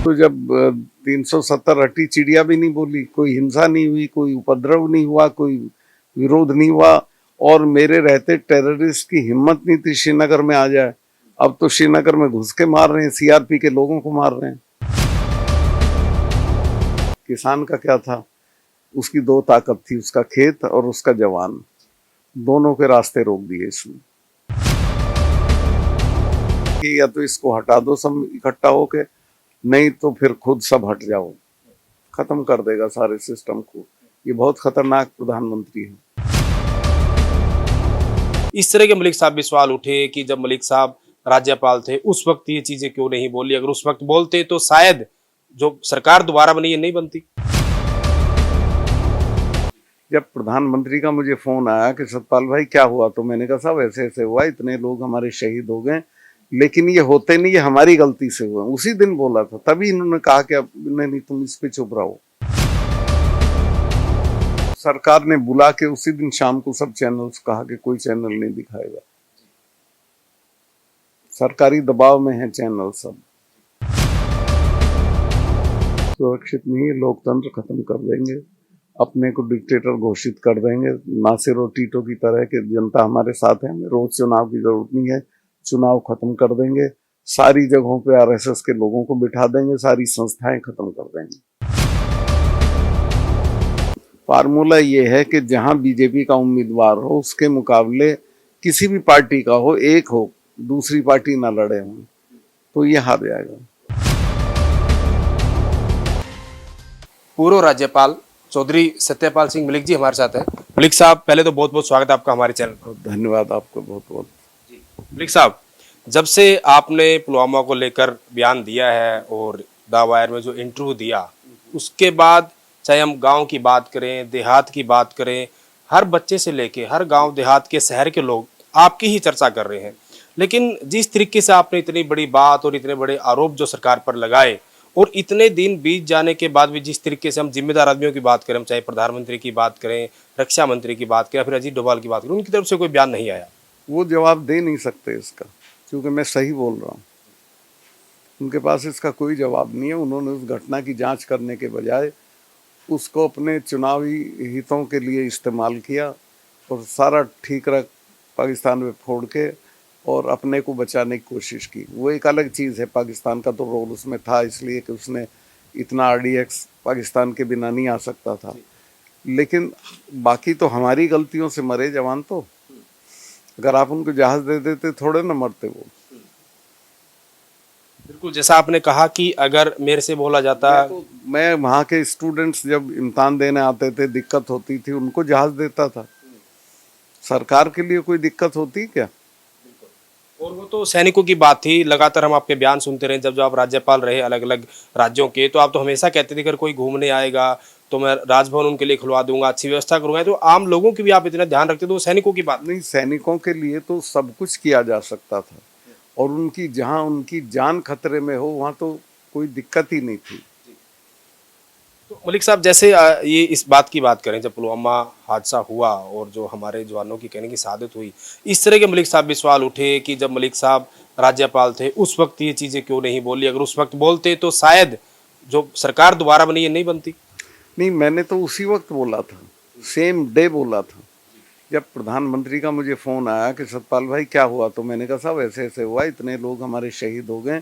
तो जब 370 हटी, चिड़िया भी नहीं बोली, कोई हिंसा नहीं हुई, कोई उपद्रव नहीं हुआ, कोई विरोध नहीं हुआ, और मेरे रहते टेररिस्ट की हिम्मत नहीं थी श्रीनगर में आ जाए। अब तो श्रीनगर में घुस के मार रहे हैं, सीआरपी के लोगों को मार रहे हैं। किसान का क्या था, उसकी दो ताकत थी, उसका खेत और उसका जवान, दोनों के रास्ते रोक दिए इसने कि या तो इसको हटा दो सब इकट्ठा होके, नहीं तो फिर खुद सब हट जाओ, खत्म कर देगा सारे सिस्टम को। ये बहुत खतरनाक प्रधानमंत्री है। इस तरह के मलिक साहब भी सवाल उठे कि जब मलिक साहब राज्यपाल थे उस वक्त ये चीजें क्यों नहीं बोली, अगर उस वक्त बोलते तो शायद जो सरकार दोबारा बनी ये नहीं बनती। जब प्रधानमंत्री का मुझे फोन आया कि सतपाल भाई क्या हुआ, तो मैंने कहा साहब ऐसे ऐसे हुआ, इतने लोग हमारे शहीद हो गए, लेकिन ये होते नहीं, ये हमारी गलती से हुआ। उसी दिन बोला था, तभी इन्होंने कहा कि अब नहीं तुम इस पे चुप रहो। सरकार ने बुला के उसी दिन शाम को सब चैनल्स कहा कि कोई चैनल नहीं दिखाएगा, सरकारी दबाव में है चैनल सब। सुरक्षित नहीं, लोकतंत्र खत्म कर देंगे, अपने को डिक्टेटर घोषित कर देंगे, नासिर और टीटो की तरह कि जनता हमारे साथ है, हमें रोज चुनाव की जरूरत नहीं है, चुनाव खत्म कर देंगे, सारी जगहों पे आरएसएस के लोगों को बिठा देंगे, सारी संस्थाएं खत्म कर देंगे। फार्मूला ये है कि जहां बीजेपी का उम्मीदवार हो उसके मुकाबले किसी भी पार्टी का हो, एक हो, दूसरी पार्टी ना लड़े हों, तो ये हार जाएगा। पूर्व राज्यपाल चौधरी सत्यपाल सिंह मलिक जी हमारे साथ है। मलिक साहब पहले तो बहुत बहुत स्वागत है आपका हमारे चैनल पर। धन्यवाद आपको बहुत बहुत। मलिक साहब, जब से आपने पुलवामा को लेकर बयान दिया है और द वायर में जो इंटरव्यू दिया, उसके बाद चाहे हम गांव की बात करें, देहात की बात करें, हर बच्चे से लेके हर गांव देहात के शहर के लोग आपकी ही चर्चा कर रहे हैं। लेकिन जिस तरीके से आपने इतनी बड़ी बात और इतने बड़े आरोप जो सरकार पर लगाए, और इतने दिन बीत जाने के बाद भी जिस तरीके से हम जिम्मेदार आदमियों की बात करें, चाहे प्रधानमंत्री की बात करें, रक्षा मंत्री की बात करें, फिर अजीत डोभाल की बात करें, उनकी तरफ से कोई बयान नहीं आया। वो जवाब दे नहीं सकते इसका, क्योंकि मैं सही बोल रहा हूँ। उनके पास इसका कोई जवाब नहीं है। उन्होंने उस घटना की जांच करने के बजाय उसको अपने चुनावी हितों के लिए इस्तेमाल किया और सारा ठीक रख पाकिस्तान में फोड़ के और अपने को बचाने की कोशिश की। वो एक अलग चीज़ है, पाकिस्तान का तो रोल उसमें था, इसलिए कि उसने इतना आरडीएक्स पाकिस्तान के बिना नहीं आ सकता था। लेकिन बाकी तो हमारी गलतियों से मरे जवान। तो अगर आप उनको जहाज दे देते थोड़े ना मरते वो। बिल्कुल, जैसा आपने कहा कि अगर मेरे से बोला जाता, मैं वहाँ के स्टूडेंट्स जब इम्तहान देने आते थे, दिक्कत होती थी, उनको जहाज देता था। सरकार के लिए कोई दिक्कत होती क्या? और वो तो सैनिकों की बात थी। लगातार हम आपके बयान सुनते रहे, जब आप राज्यपाल रहे अलग अलग राज्यों के, तो आप तो हमेशा कहते थे अगर कोई घूमने आएगा तो मैं राजभवन उनके लिए खुलवा दूंगा, अच्छी व्यवस्था करूंगा। तो आम लोगों की भी आप इतना ध्यान रखते, तो सैनिकों की बात नहीं, सैनिकों के लिए तो सब कुछ किया जा सकता था, और उनकी जहां उनकी जान खतरे में हो वहां तो कोई दिक्कत ही नहीं थी। तो मलिक साहब, जैसे ये इस बात की बात करें, जब पुलवामा हादसा हुआ और जो हमारे जवानों की कहने की शहादत हुई, इस तरह के मलिक साहब भी सवाल उठे कि जब मलिक साहब राज्यपाल थे उस वक्त ये चीजें क्यों नहीं बोली, अगर उस वक्त बोलते तो शायद जो सरकार दोबारा बनी ये नहीं बनती। नहीं, मैंने तो उसी वक्त बोला था, सेम डे बोला था। जब प्रधानमंत्री का मुझे फोन आया कि सतपाल भाई क्या हुआ, तो मैंने कहा साहब ऐसे ऐसे हुआ, इतने लोग हमारे शहीद हो गए,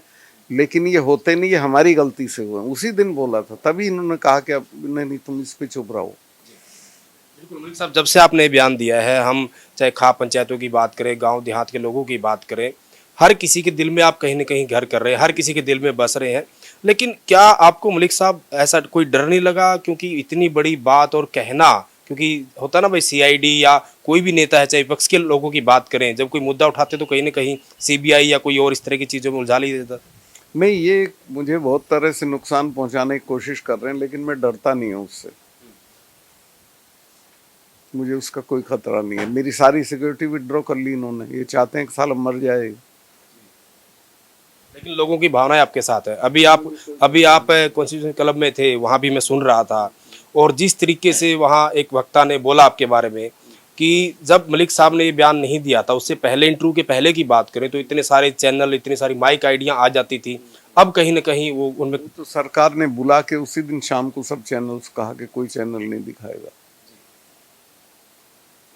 लेकिन ये होते नहीं, ये हमारी गलती से हुआ। उसी दिन बोला था, तभी इन्होंने कहा कि अब नहीं तुम इस पे चुप रहो। बिल्कुल मलिक साहब, जब से आपने बयान दिया है, हम चाहे खाप पंचायतों की बात करें, गांव देहात के लोगों की बात करें, हर किसी के दिल में आप कहीं ना कहीं घर कर रहे हैं, हर किसी के दिल में बस रहे हैं। लेकिन क्या आपको मलिक साहब ऐसा कोई डर नहीं लगा, क्योंकि इतनी बड़ी बात और कहना, क्योंकि होता ना भाई, सीआईडी या कोई भी नेता है, चाहे विपक्ष के लोगों की बात करें, जब कोई मुद्दा उठाते तो कहीं ना कहीं सीबीआई या कोई और इस तरह की चीज़ों में उलझा ली देता। मैं ये मुझे बहुत तरह से नुकसान पहुंचाने की कोशिश कर रहे हैं, लेकिन मैं डरता नहीं हूँ उससे। मुझे उसका कोई खतरा नहीं है। मेरी सारी सिक्योरिटी विड्रॉ कर ली इन्होंने। ये चाहते हैं कि साला मर जाए, लेकिन लोगों की भावनाएं आपके साथ है। अभी आप कॉन्स्टिट्यूशन क्लब में थे, वहां भी मैं सुन रहा था, और जिस तरीके से वहां एक वक्ता ने बोला आपके बारे में, कि जब मलिक साहब ने ये बयान नहीं दिया था, उससे पहले इंटरव्यू के पहले की बात करें तो इतने सारे चैनल, इतनी सारी माइक आइडियां आ जाती थी। अब कहीं ना कहीं वो उनमें तो सरकार ने बुला के उसी दिन शाम को सब चैनल्स कहा कि कोई चैनल नहीं दिखाएगा।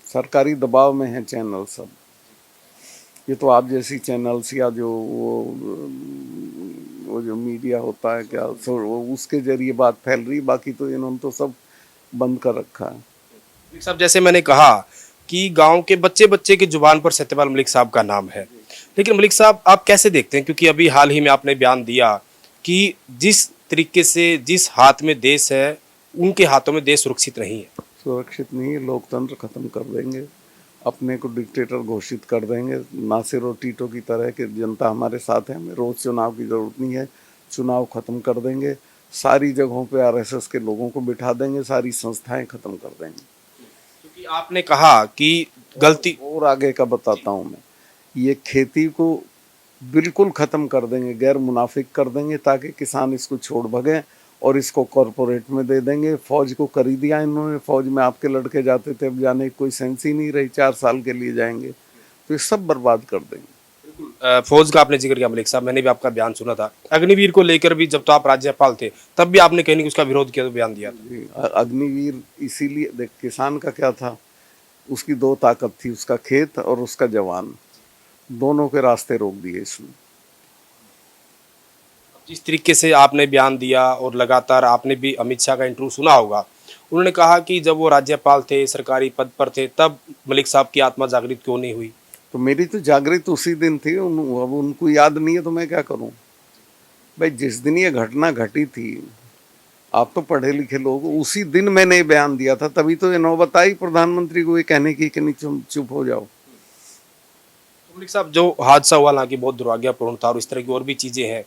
सरकारी दबाव में है चैनल सब। ये तो आप जैसी चैनल्स या जो वो जो मीडिया होता है क्या, सो उसके जरिए बात फैल रही, बाकी तो इन्होंने तो सब बंद कर रखा है। मलिक साहब, जैसे मैंने कहा कि गांव के बच्चे बच्चे की जुबान पर सत्यपाल मलिक साहब का नाम है, लेकिन मलिक साहब आप कैसे देखते हैं, क्योंकि अभी हाल ही में आपने बयान दिया कि जिस तरीके से जिस हाथ में देश है उनके हाथों में देश सुरक्षित नहीं है। सुरक्षित नहीं है, लोकतंत्र खत्म कर देंगे, अपने को डिक्टेटर घोषित कर देंगे, नासिर और टीटो की तरह कि जनता हमारे साथ है, हमें रोज चुनाव की जरूरत नहीं है, चुनाव खत्म कर देंगे, सारी जगहों पे आरएसएस के लोगों को बिठा देंगे, सारी संस्थाएं खत्म कर देंगे। क्योंकि आपने कहा कि गलती और आगे का बताता हूँ मैं, ये खेती को बिल्कुल खत्म कर देंगे, गैर मुनाफिक कर देंगे ताकि किसान इसको छोड़ भगे और इसको कॉरपोरेट में दे देंगे। फौज को कर ही दिया इन्होंने, फौज में आपके लड़के जाते थे, अब जाने की कोई सेंस ही नहीं रही, 4 साल के लिए जाएंगे, तो ये सब बर्बाद कर देंगे। फौज का आपने जिक्र किया मलिक साहब, मैंने भी आपका बयान सुना था। अग्निवीर को लेकर भी जब तो आप राज्यपाल थे तब भी आपने कहीं उसका विरोध किया, तो बयान दिया था। जी, अग्निवीर इसीलिए देख, किसान का क्या था, उसकी 2 ताकत थी, उसका खेत और उसका जवान, दोनों के रास्ते रोक दिए इसने। जिस तरीके से आपने बयान दिया और लगातार आपने भी अमित शाह का इंटरव्यू सुना होगा, उन्होंने कहा कि जब वो राज्यपाल थे, सरकारी पद पर थे, तब मलिक साहब की आत्मा जागृत क्यों नहीं हुई। तो मेरी तो जागृत उसी दिन थी, अब उनको याद नहीं है तो मैं क्या करूं भाई। जिस दिन ये घटना घटी थी, आप तो पढ़े लिखे लोग, उसी दिन मैंने ये बयान दिया था, तभी तो ये नौबत आई प्रधानमंत्री को ये कहने की कि नहीं चुप हो जाओ। तो मलिक साहब, जो हादसा हुआ हालांकि बहुत दुर्भाग्यपूर्ण था और इस तरह की और भी चीजें हैं।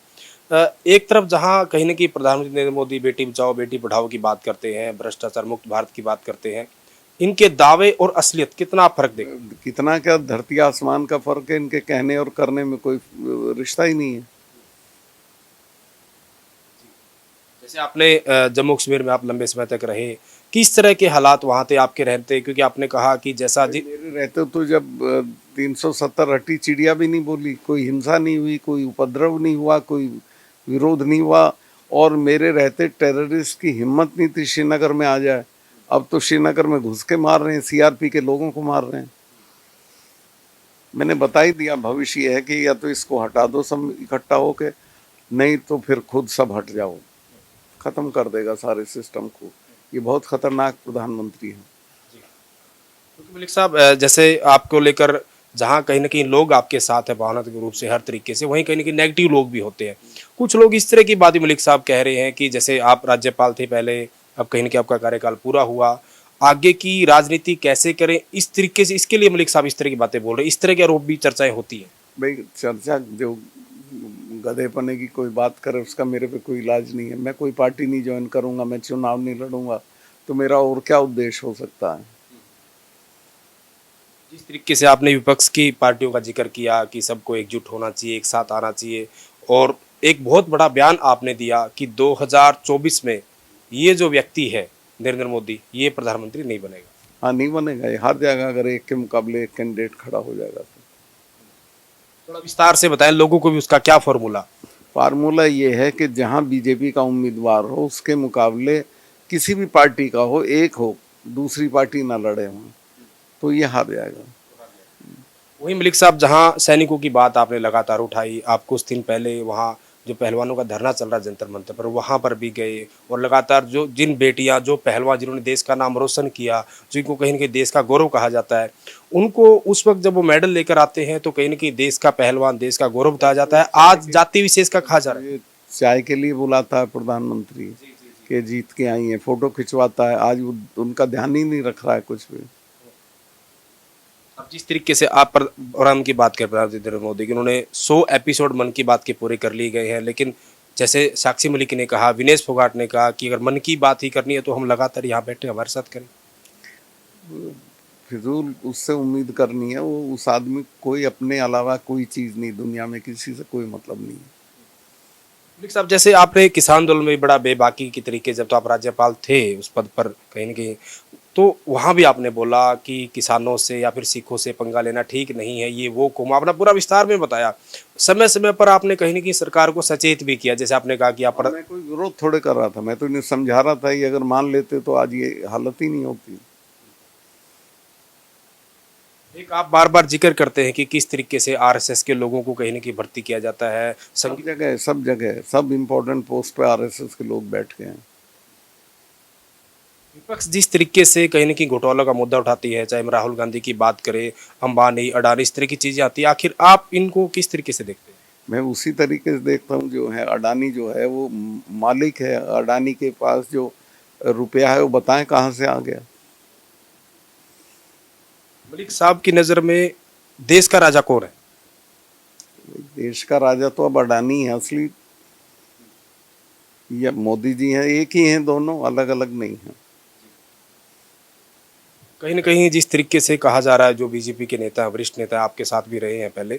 एक तरफ जहां कहीं ना कहीं प्रधानमंत्री नरेंद्र मोदी बेटी बचाओ बेटी पढ़ाओ की बात करते हैं, भ्रष्टाचार मुक्त भारत की बात करते हैं, इनके दावे और असलियत कितना फर्क देखते। कितना क्या धरती आसमान का फर्क है, इनके कहने और करने में कोई रिश्ता ही नहीं है। जैसे आपने जम्मू कश्मीर में आप लंबे समय तक रहे, किस तरह के हालात वहां थे आपके रहते, क्योंकि आपने कहा कि जैसा मेरे रहते तो जब 370 हटी चिड़िया भी नहीं बोली, कोई हिंसा नहीं हुई, कोई उपद्रव नहीं हुआ, कोई विरोध नहीं हुआ, और मेरे रहते टेररिस्ट की हिम्मत नहीं थी श्रीनगर में आ जाए। अब तो श्रीनगर में घुस के मार रहे हैं, सीआरपी के लोगों को मार रहे हैं। मैंने बता ही दिया, भविष्य ये है कि या तो इसको हटा दो सब इकट्ठा होके, नहीं तो फिर खुद सब हट जाओ, खत्म कर देगा सारे सिस्टम को। ये बहुत खतरनाक प्रधानमंत्री है। क्योंकि मलिक साहब, जैसे आपको लेकर जहाँ कहीं ना कहीं लोग आपके साथ है भावनात्मक रूप से हर तरीके से, वहीं कहीं ना कहीं नेगेटिव लोग भी होते हैं। कुछ लोग इस तरह की बात भी मलिक साहब कह रहे हैं कि जैसे आप राज्यपाल थे पहले, अब कहीं ना कहीं आपका कार्यकाल पूरा हुआ, आगे की राजनीति कैसे करें, इस तरीके से, इसके लिए मलिक साहब इस तरह की बातें बोल रहे हैं, इस तरह के आरोप भी चर्चाएं होती है। भाई चर्चा जो गधेपने की कोई बात करे उसका मेरे पे कोई इलाज नहीं है। मैं कोई पार्टी नहीं ज्वाइन करूंगा, मैं चुनाव नहीं लड़ूंगा, तो मेरा और क्या उद्देश्य हो सकता है। जिस तरीके से आपने विपक्ष की पार्टियों का जिक्र किया कि सबको एकजुट होना चाहिए, एक साथ आना चाहिए, और एक बहुत बड़ा बयान आपने दिया कि 2024 में ये जो व्यक्ति है नरेंद्र मोदी, ये प्रधानमंत्री नहीं बनेगा। हाँ, नहीं बनेगा, ये हार जाएगा अगर एक के मुकाबले एक कैंडिडेट खड़ा हो जाएगा तो। थोड़ा विस्तार से बताएं लोगों को भी उसका क्या फॉर्मूला। फार्मूला ये है कि जहाँ बीजेपी का उम्मीदवार हो उसके मुकाबले किसी भी पार्टी का हो, एक हो, दूसरी पार्टी ना लड़े हों, तो ये हार जाएगा। वही मलिक साहब, जहां सैनिकों की बात आपने लगातार उठाई, आप कुछ दिन पहले वहां जो पहलवानों का धरना चल रहा है जंतर मंतर पर, वहां पर भी गए, और लगातार जो जिन बेटियां, जो पहलवान जिन्होंने देश का नाम रोशन किया, जिनको कहीं ना कहीं देश का गौरव कहा जाता है, उनको उस वक्त जब वो मेडल लेकर आते हैं तो कहीं ना कहीं देश का पहलवान, देश का गौरव बताया जाता है। आज जाति विशेष का कहा जा रहा है। ये चाय के लिए बुलाता है प्रधानमंत्री के जीत के आई है, फोटो खिंचवाता है, आज उनका ध्यान ही नहीं रख रहा है कुछ भी। अब जिस तरीके से आप प्रोग्राम की बात कर प्रधानमंत्री नरेंद्र मोदी की, उन्होंने 100 एपिसोड मन की बात के पूरे कर लिए गए हैं, लेकिन जैसे साक्षी मलिक ने कहा, विनेश फोगाट ने कहा कि अगर मन की बात ही करनी है तो हम लगातार यहाँ बैठे हमारे साथ करें। फिजूल उससे उम्मीद करनी है, वो उस आदमी कोई अपने अलावा कोई चीज़ नहीं, दुनिया में किसी से कोई मतलब नहीं है। मलिक साहब, जैसे आपने किसान आंदोलन में बड़ा बेबाकी की तरीके, जब तो आप राज्यपाल थे उस पद पर, कहीं ना कहीं तो वहाँ भी आपने बोला कि किसानों से या फिर सिखों से पंगा लेना ठीक नहीं है, ये वो को आपने पूरा विस्तार में बताया। समय समय पर आपने कहीं ना कहीं सरकार को सचेत भी किया, जैसे आपने कहा कि आप मैं कोई विरोध थोड़े कर रहा था, मैं तो इन्हें समझा रहा था, ये अगर मान लेते तो आज ये हालत ही नहीं होती। एक आप बार बार जिक्र करते हैं कि किस तरीके से आरएसएस के लोगों को कहीं ना कहीं भर्ती किया जाता है। सब जगह सब इम्पोर्टेंट पोस्ट पे आरएसएस के लोग बैठ गए हैं। विपक्ष जिस तरीके से कहीं ना कहीं घोटालों का मुद्दा उठाती है, चाहे हम राहुल गांधी की बात करें, अंबानी, अडानी, इस तरह की चीजें आती है, आखिर आप इनको किस तरीके से देखते हैं? मैं उसी तरीके से देखता हूँ, जो है अडानी जो है वो मालिक है, अडानी के पास जो रुपया है वो बताएं कहाँ से आ गया। मलिक साहब की नज़र में देश का राजा कौन है? देश का राजा तो अब अडानी है असली, या मोदी जी हैं, एक ही हैं, दोनों अलग अलग नहीं हैं। कहीं ना कहीं जिस तरीके से कहा जा रहा है, जो बीजेपी के नेता, वरिष्ठ नेता आपके साथ भी रहे हैं पहले,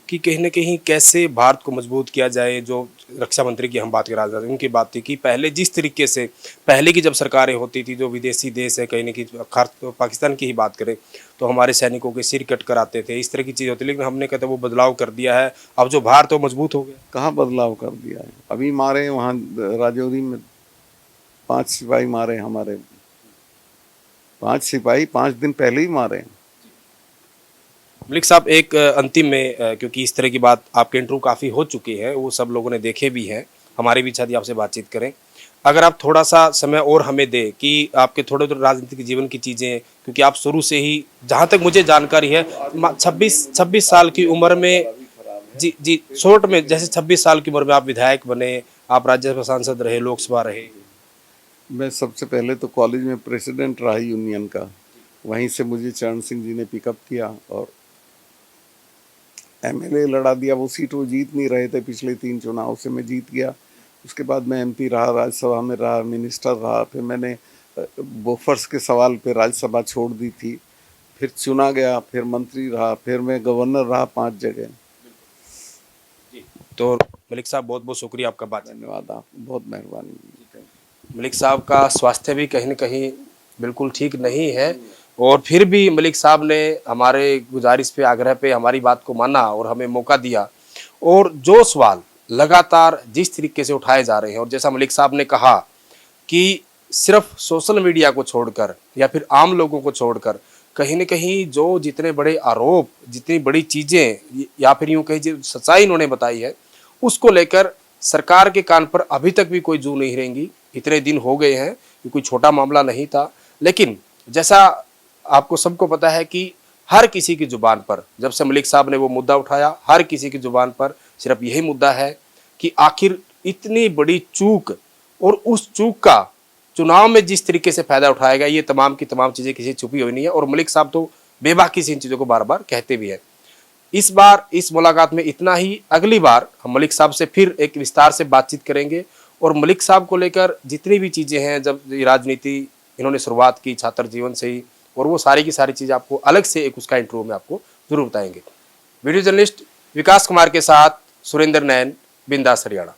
कि कहीं ना कहीं कैसे भारत को मजबूत किया जाए, जो रक्षा मंत्री की हम बात कर रहे थे उनकी बात थी कि पहले जिस तरीके से पहले की जब सरकारें होती थी, जो विदेशी देश है, कहीं ना कहीं खास पाकिस्तान की ही बात करें तो हमारे सैनिकों के सिर कट कर आते थे, इस तरह की चीज़ होती, लेकिन हमने कहते वो बदलाव कर दिया है, अब जो भारत है वो मजबूत हो गया। कहाँ बदलाव कर दिया है? अभी मारे वहाँ राजौरी में 5 सिपाही मारे, हमारे 5 सिपाही 5 दिन पहले ही मारे हैं। मलिक साहब, एक अंतिम में क्योंकि इस तरह की बात आपके इंटरव्यू काफ़ी हो चुकी है, वो सब लोगों ने देखे भी हैं, हमारी भी इच्छा थी आपसे बातचीत करें, अगर आप थोड़ा सा समय और हमें दें कि आपके थोड़े थोड़े राजनीतिक जीवन की चीज़ें, क्योंकि आप शुरू से ही, जहाँ तक मुझे जानकारी है, 26 साल की उम्र में, जी जी, शॉर्ट में, जैसे 26 साल की उम्र में आप विधायक बने, आप राज्यसभा सांसद रहे, लोकसभा रहे। मैं सबसे पहले तो कॉलेज में प्रेसिडेंट रहा यूनियन का, वहीं से मुझे चरण सिंह जी ने पिकअप किया और एमएलए लड़ा दिया। वो सीट वो जीत नहीं रहे थे, पिछले 3 चुनाव से मैं जीत गया। उसके बाद मैं एमपी रहा, राज्यसभा में रहा, मिनिस्टर रहा, फिर मैंने बोफर्स के सवाल पे राज्यसभा छोड़ दी थी, फिर चुना गया, फिर मंत्री रहा, फिर मैं गवर्नर रहा 5 जगह। तो मलिक साहब, बहुत बहुत शुक्रिया आपका बात। धन्यवाद, आप बहुत मेहरबानी। मलिक साहब का स्वास्थ्य भी कहीं न कहीं बिल्कुल ठीक नहीं है, और फिर भी मलिक साहब ने हमारे गुजारिश पे, आग्रह पे हमारी बात को माना और हमें मौका दिया, और जो सवाल लगातार जिस तरीके से उठाए जा रहे हैं, और जैसा मलिक साहब ने कहा कि सिर्फ सोशल मीडिया को छोड़कर या फिर आम लोगों को छोड़कर कहीं न कहीं जो जितने बड़े आरोप, जितनी बड़ी चीज़ें, या फिर यूँ कहीं जो सच्चाई इन्होंने बताई है, उसको लेकर सरकार के कान पर अभी तक भी कोई जू नहीं रहेंगी। इतने दिन हो गए हैं, ये कोई छोटा मामला नहीं था, लेकिन जैसा आपको सबको पता है कि हर किसी की जुबान पर, जब से मलिक साहब ने वो मुद्दा उठाया, हर किसी की जुबान पर सिर्फ यही मुद्दा है कि आखिर इतनी बड़ी चूक, और उस चूक का चुनाव में जिस तरीके से फायदा उठाया गया, ये तमाम की तमाम चीज़ें किसी छुपी हुई नहीं है, और मलिक साहब तो बेबाकी से इन चीज़ों को बार बार कहते भी हैं। इस बार इस मुलाकात में इतना ही। अगली बार हम मलिक साहब से फिर एक विस्तार से बातचीत करेंगे, और मलिक साहब को लेकर जितनी भी चीज़ें हैं, जब राजनीति इन्होंने शुरुआत की छात्र जीवन से ही, और वो सारी की सारी चीज़ें आपको अलग से एक उसका इंटरव्यू में आपको जरूर बताएंगे। वीडियो जर्नलिस्ट विकास कुमार के साथ सुरेंद्र नैन, बिंदास हरियाणा।